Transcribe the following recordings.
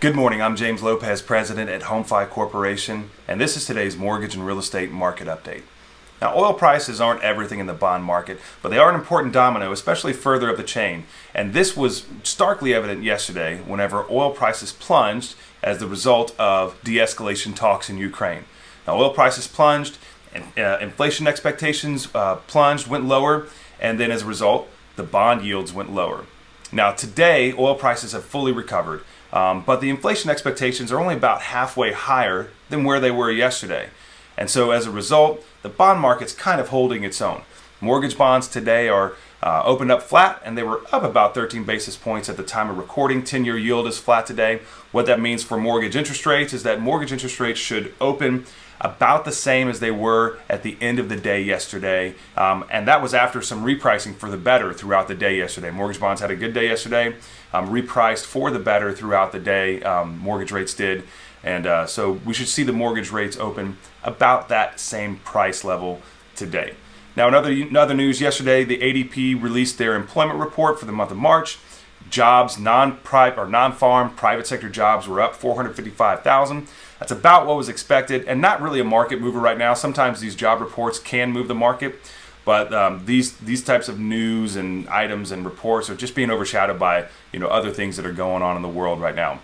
Good morning, I'm James Lopez, President at HomeFi Corporation, and this is today's mortgage and real estate market update. Now, oil prices aren't everything in the bond market, but they are an important domino, especially further up the chain. And this was starkly evident yesterday whenever oil prices plunged as the result of de-escalation talks in Ukraine. Now, oil prices plunged, and inflation expectations plunged, went lower, and then as a result, the bond yields went lower. Now, today, oil prices have fully recovered. But the inflation expectations are only about halfway higher than where they were yesterday. And so as a result, the bond market's kind of holding its own. Mortgage bonds today are opened up flat, and they were up about 13 basis points at the time of recording. 10-year yield is flat today. What that means for mortgage interest rates is that mortgage interest rates should open about the same as they were at the end of the day yesterday. And that was after some repricing for the better throughout the day yesterday. Mortgage bonds had a good day yesterday, repriced for the better throughout the day. Mortgage rates did. And so we should see the mortgage rates open about that same price level today. Now, in other news, yesterday the ADP released their employment report for the month of March. Jobs, non-farm private sector jobs were up 455,000. That's about what was expected, and not really a market mover right now. Sometimes these job reports can move the market, but these types of news and items and reports are just being overshadowed by other things that are going on in the world right now.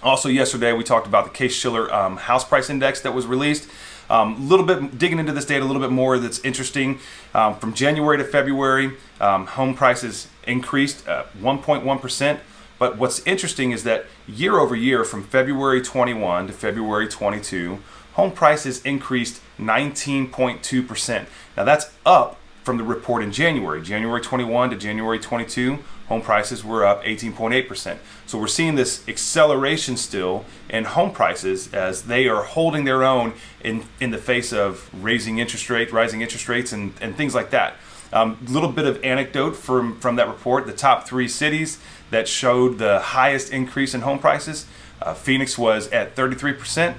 Also, yesterday we talked about the CaseShiller house price index that was released. Little bit digging into this data a little bit more that's interesting. From January to February, home prices increased 1.1%. But what's interesting is that year over year, from February 21 to February 22, home prices increased 19.2%. Now that's up from the report in January. January 21 to January 22, home prices were up 18.8%. So we're seeing this acceleration still in home prices as they are holding their own in the face of rising interest rates and things like that. Little bit of anecdote from that report. The top 3 cities that showed the highest increase in home prices, Phoenix was at 33%,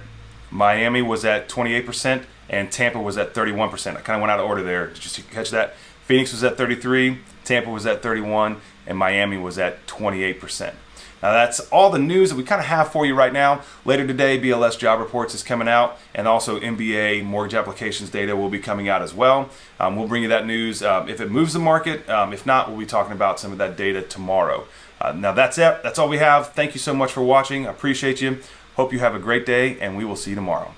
Miami was at 28%, and Tampa was at 31%. I kind of went out of order there. Did you catch that? Phoenix was at 33, Tampa was at 31, and Miami was at 28%. Now that's all the news that we kind of have for you right now. Later today, BLS job reports is coming out, and also MBA mortgage applications data will be coming out as well. We'll bring you that news if it moves the market. If not, we'll be talking about some of that data tomorrow. Now that's it. That's all we have. Thank you so much for watching. I appreciate you. Hope you have a great day, and we will see you tomorrow.